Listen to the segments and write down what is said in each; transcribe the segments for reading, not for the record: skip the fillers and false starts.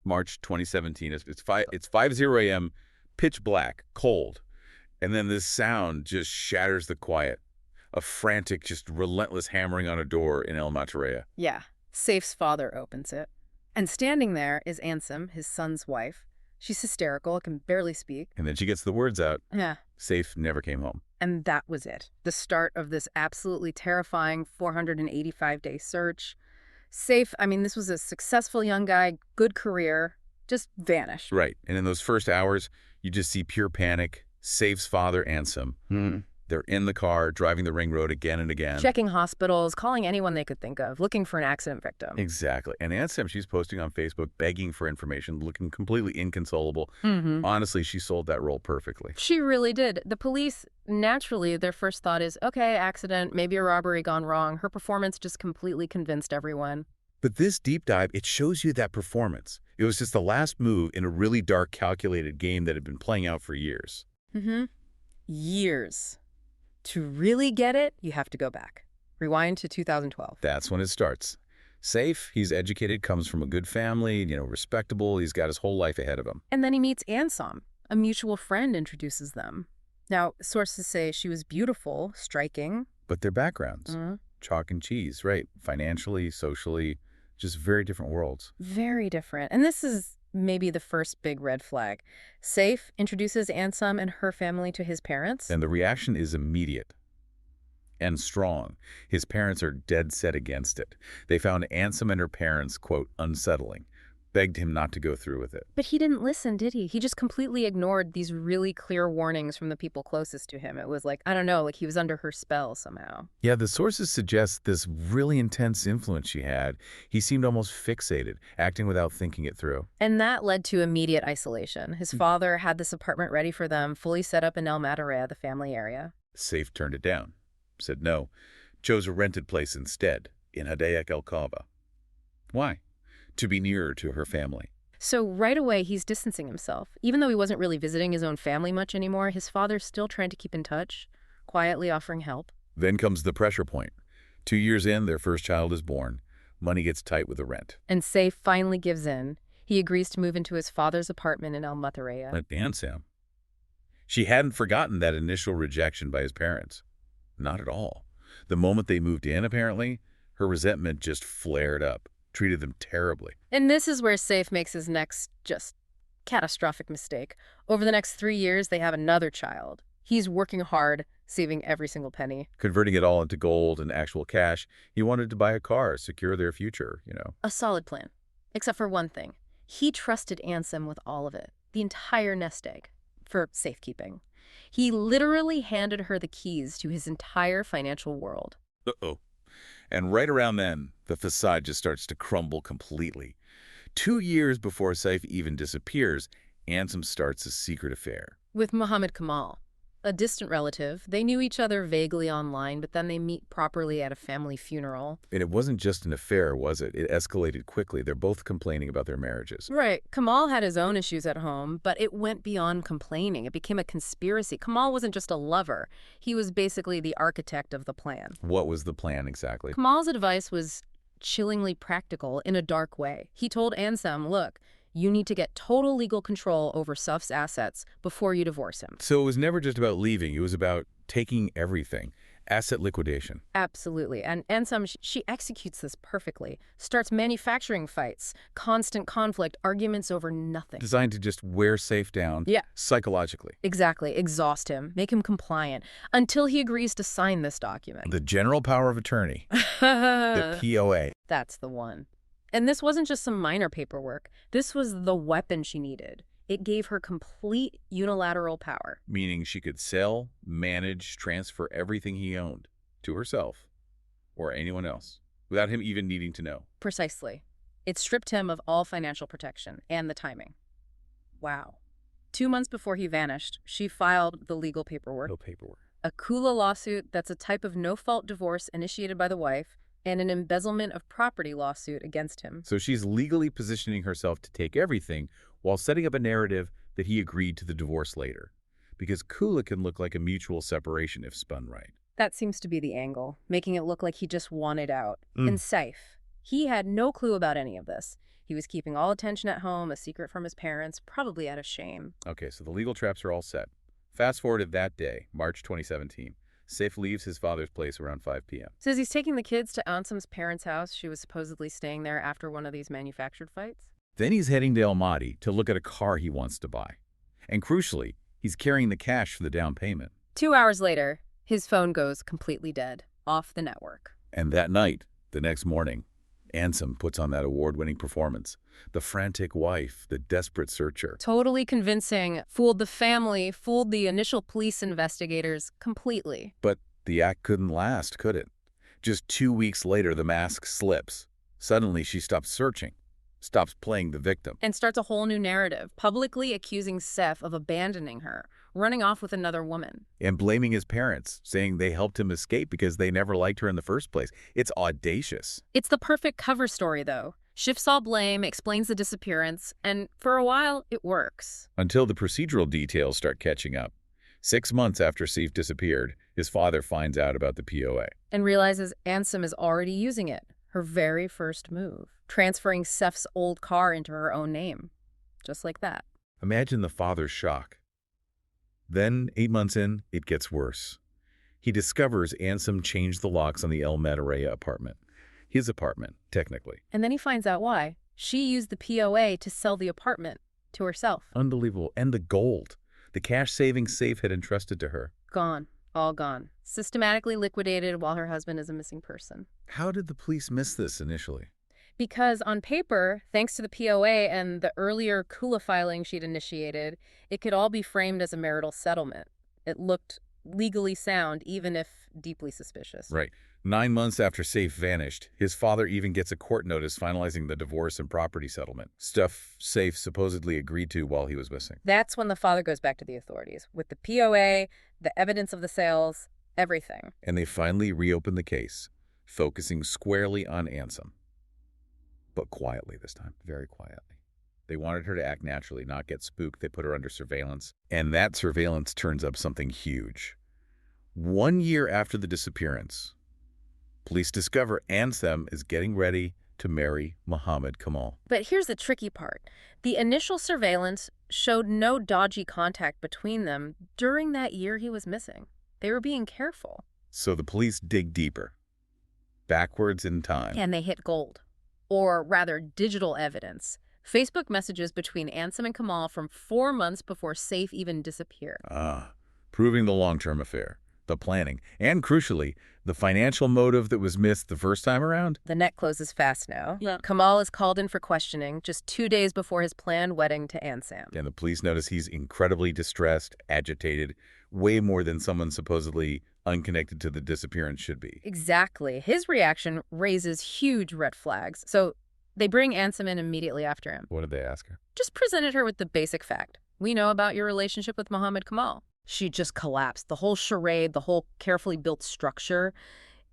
March 2017. It's 5:00 a.m., pitch black, cold. And then this sound just shatters the quiet. A frantic, just relentless hammering on a door in El Matarea. Yeah. Seif's father opens it. And standing there is Ansam, his son's wife. She's hysterical, can barely speak. And then she gets the words out. Yeah. Seif never came home. And that was it. The start of this absolutely terrifying 485-day search. Seif, I mean, this was a successful young guy, good career, just vanished. Right. And in those first hours, you just see pure panic. Seif's father, Ansam. They're in the car, driving the ring road again and again. Checking hospitals, calling anyone they could think of, looking for an accident victim. Exactly. And Ansam, she's posting on Facebook, begging for information, looking completely inconsolable. Honestly, she sold that role perfectly. She really did. The police, naturally, their first thought is, okay, accident, maybe a robbery gone wrong. Her performance just completely convinced everyone. But this deep dive, it shows you that performance. It was just the last move in a really dark, calculated game that had been playing out for years. Years. To really get it, you have to go back. Rewind to 2012. That's when it starts. Seif, he's educated, comes from a good family, respectable. He's got his whole life ahead of him. And then he meets Ansam. A mutual friend introduces them. Now, sources say she was beautiful, striking. But their backgrounds, chalk and cheese, right? Financially, socially, just very different worlds. Very different. And this is maybe the first big red flag. Seif introduces Ansam and her family to his parents. And the reaction is immediate and strong. His parents are dead set against it. They found Ansam and her parents, quote, unsettling, begged him not to go through with it. But he didn't listen, did he? He just completely ignored these really clear warnings from the people closest to him. It was like, I don't know, like he was under her spell somehow. Yeah, the sources suggest this really intense influence she had. He seemed almost fixated, acting without thinking it through. And that led to immediate isolation. His father had this apartment ready for them, fully set up in El Matarea, the family area. Seif turned it down, said no, chose a rented place instead, in Hadaiak El Kaba. Why? To be nearer to her family. So right away, he's distancing himself. Even though he wasn't really visiting his own family much anymore, his father's still trying to keep in touch, quietly offering help. Then comes the pressure point. 2 years in, their first child is born. Money gets tight with the rent. And Seif finally gives in. He agrees to move into his father's apartment in El Matarea. But Ansam, she hadn't forgotten that initial rejection by his parents. Not at all. The moment they moved in, apparently, her resentment just flared up. Treated them terribly. And this is where Seif makes his next just catastrophic mistake. Over the next 3 years, they have another child. He's working hard, saving every single penny. Converting it all into gold and actual cash, he wanted to buy a car, secure their future, A solid plan. Except for one thing. He trusted Ansam with all of it, the entire nest egg, for safekeeping. He literally handed her the keys to his entire financial world. Uh-oh. And right around then, the facade just starts to crumble completely. 2 years before Seif even disappears, Ansam starts a secret affair. With Mohamed Kamal, a distant relative. They knew each other vaguely online, but then they meet properly at a family funeral. And it wasn't just an affair, was it? It escalated quickly. They're both complaining about their marriages. Right. Kamal had his own issues at home, but it went beyond complaining. It became a conspiracy. Kamal wasn't just a lover. He was basically the architect of the plan. What was the plan exactly? Kamal's advice was chillingly practical in a dark way. He told Ansam, look, you need to get total legal control over Seif's assets before you divorce him. So it was never just about leaving. It was about taking everything. Asset liquidation. Absolutely. And Ansam, she executes this perfectly. Starts manufacturing fights, constant conflict, arguments over nothing. Designed to just wear Seif down. Yeah. Psychologically. Exactly. Exhaust him. Make him compliant. Until he agrees to sign this document. The General Power of Attorney. The POA. That's the one. And this wasn't just some minor paperwork. This was the weapon she needed. It gave her complete unilateral power. Meaning she could sell, manage, transfer everything he owned to herself or anyone else without him even needing to know. Precisely. It stripped him of all financial protection and the timing. Wow. 2 months before he vanished, she filed the legal paperwork. No paperwork. A Kula lawsuit that's a type of no-fault divorce initiated by the wife, and an embezzlement of property lawsuit against him. So she's legally positioning herself to take everything while setting up a narrative that he agreed to the divorce later. Because Kula can look like a mutual separation if spun right. That seems to be the angle, making it look like he just wanted out. And Seif, he had no clue about any of this. He was keeping all attention at home, a secret from his parents, probably out of shame. Okay, so the legal traps are all set. Fast forward to that day, March 2017. Seif leaves his father's place around 5 p.m. Says he's taking the kids to Ansam's parents' house. She was supposedly staying there after one of these manufactured fights. Then he's heading to El Mahdi to look at a car he wants to buy. And crucially, he's carrying the cash for the down payment. 2 hours later, his phone goes completely dead, off the network. And that night, the next morning, Ansam puts on that award-winning performance. The frantic wife, the desperate searcher. Totally convincing, fooled the family, fooled the initial police investigators completely. But the act couldn't last, could it? Just 2 weeks later, the mask slips. Suddenly, she stops searching, stops playing the victim. And starts a whole new narrative, publicly accusing Seif of abandoning her, running off with another woman. And blaming his parents, saying they helped him escape because they never liked her in the first place. It's audacious. It's the perfect cover story, though. Shifts all blame, explains the disappearance, and for a while, it works. Until the procedural details start catching up. 6 months after Sief disappeared, his father finds out about the POA. And realizes Ansam is already using it, her very first move, transferring Seif's old car into her own name. Just like that. Imagine the father's shock. Then, 8 months in, it gets worse. He discovers Ansam changed the locks on the El Mataraya apartment. His apartment, technically. And then he finds out why. She used the POA to sell the apartment to herself. Unbelievable. And the gold. The cash-saving Seif had entrusted to her. Gone. All gone. Systematically liquidated while her husband is a missing person. How did the police miss this initially? Because on paper, thanks to the POA and the earlier Kula filing she'd initiated, it could all be framed as a marital settlement. It looked legally sound, even if deeply suspicious. Right. 9 months after Seif vanished, his father even gets a court notice finalizing the divorce and property settlement. Stuff Seif supposedly agreed to while he was missing. That's when the father goes back to the authorities, with the POA, the evidence of the sales, everything. And they finally reopen the case, focusing squarely on Ansam. But quietly this time, very quietly. They wanted her to act naturally, not get spooked. They put her under surveillance. And that surveillance turns up something huge. 1 year after the disappearance, police discover Ansam is getting ready to marry Mohamed Kamal. But here's the tricky part. The initial surveillance showed no dodgy contact between them during that year he was missing. They were being careful. So the police dig deeper, backwards in time. And they hit gold. Or rather, digital evidence. Facebook messages between Ansam and Kamal from 4 months before Seif even disappeared. Proving the long-term affair, the planning, and crucially, the financial motive that was missed the first time around. The net closes fast now. Yeah. Kamal is called in for questioning just 2 days before his planned wedding to Ansam. And the police notice he's incredibly distressed, agitated, way more than someone supposedly unconnected to the disappearance should be. Exactly. His reaction raises huge red flags. So they bring Ansam in immediately after him. What did they ask her? Just presented her with the basic fact. We know about your relationship with Mohamed Kamal. She just collapsed. The whole charade, the whole carefully built structure,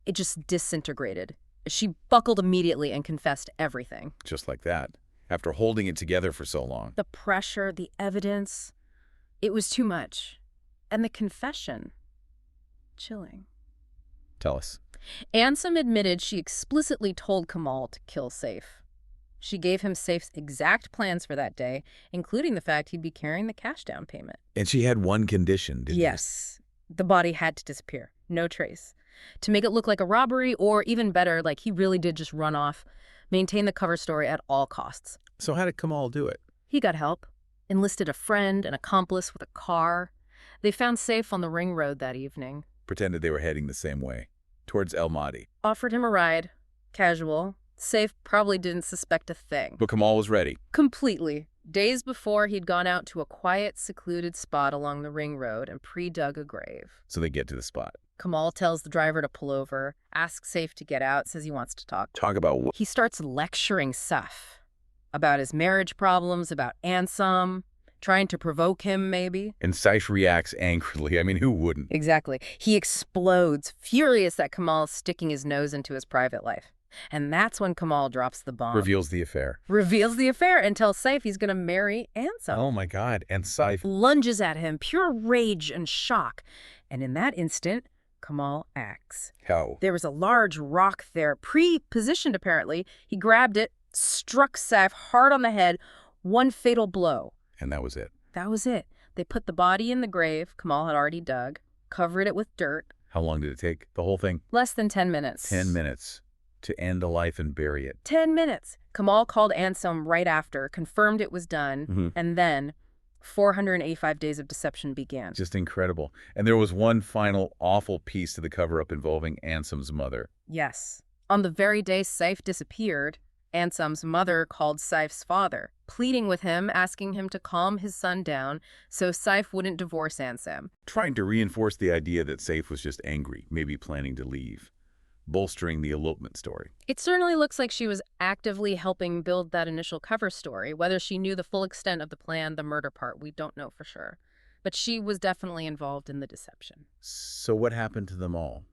it just disintegrated. She buckled immediately and confessed everything. Just like that, after holding it together for so long. The pressure, the evidence, it was too much. And the confession, chilling. Tell us. Ansam admitted she explicitly told Kamal to kill Seif. She gave him Seif's exact plans for that day, including the fact he'd be carrying the cash down payment. And she had one condition, didn't Yes. The body had to disappear. No trace. To make it look like a robbery, or even better, like he really did just run off, maintain the cover story at all costs. So how did Kamal do it? He got help. Enlisted a friend, an accomplice with a car. They found Seif on the ring road that evening. Pretended they were heading the same way, towards El Mahdi. Offered him a ride. Casual. Seif probably didn't suspect a thing. But Kamal was ready. Completely. Days before, he'd gone out to a quiet, secluded spot along the ring road and pre-dug a grave. So they get to the spot. Kamal tells the driver to pull over, asks Seif to get out, says he wants to talk. Talk about what? He starts lecturing Seif about his marriage problems, about Ansam, trying to provoke him, maybe. And Seif reacts angrily. I mean, who wouldn't? Exactly. He explodes, furious that Kamal's sticking his nose into his private life. And that's when Kamal drops the bomb. Reveals the affair. Reveals the affair and tells Seif he's going to marry Ansam. Oh my God. And Seif Lunges at him, pure rage and shock. And in that instant, Kamal acts. How? There was a large rock there, pre-positioned apparently. He grabbed it, struck Seif hard on the head, one fatal blow. And that was it. That was it. They put the body in the grave Kamal had already dug, covered it with dirt. How long did it take? The whole thing? Less than 10 minutes. 10 minutes to end a life and bury it. 10 minutes. Kamal called Ansam right after, confirmed it was done, and then 485 days of deception began. Just incredible. And there was one final awful piece to the cover-up involving Ansam's mother. Yes. On the very day Seif disappeared, Ansam's mother called Seif's father, pleading with him, asking him to calm his son down so Seif wouldn't divorce Ansam. Trying to reinforce the idea that Seif was just angry, maybe planning to leave, bolstering the elopement story. It certainly looks like she was actively helping build that initial cover story. Whether she knew the full extent of the plan, the murder part, we don't know for sure. But she was definitely involved in the deception. So what happened to them all?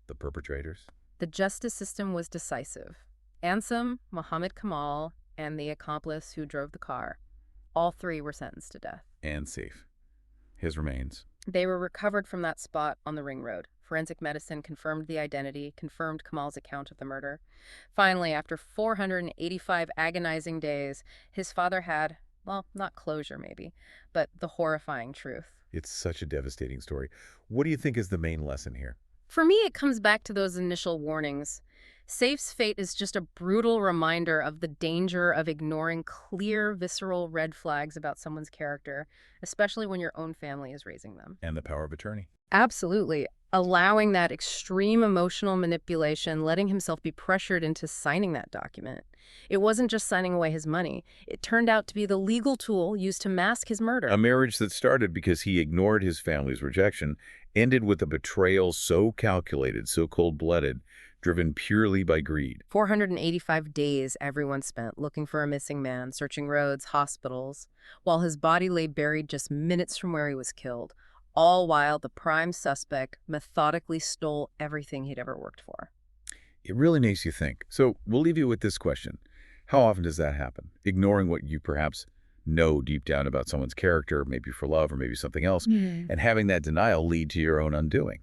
The perpetrators? The justice system was decisive. Ansam, Mohamed Kamal, and the accomplice who drove the car, all three were sentenced to death. And Seif. His remains. They were recovered from that spot on the ring road. Forensic medicine confirmed the identity, confirmed Kamal's account of the murder. Finally, after 485 agonizing days, his father had, well, not closure maybe, but the horrifying truth. It's such a devastating story. What do you think is the main lesson here? For me, it comes back to those initial warnings. Seif's fate is just a brutal reminder of the danger of ignoring clear, visceral red flags about someone's character, especially when your own family is raising them. And the power of attorney. Absolutely. Allowing that extreme emotional manipulation, letting himself be pressured into signing that document. It wasn't just signing away his money. It turned out to be the legal tool used to mask his murder. A marriage that started because he ignored his family's rejection ended with a betrayal so calculated, so cold-blooded, driven purely by greed. 485 days everyone spent looking for a missing man, searching roads, hospitals, while his body lay buried just minutes from where he was killed, all while the prime suspect methodically stole everything he'd ever worked for. It really makes you think. So we'll leave you with this question. How often does that happen? Ignoring what you perhaps know deep down about someone's character, maybe for love or maybe something else, and having that denial lead to your own undoing.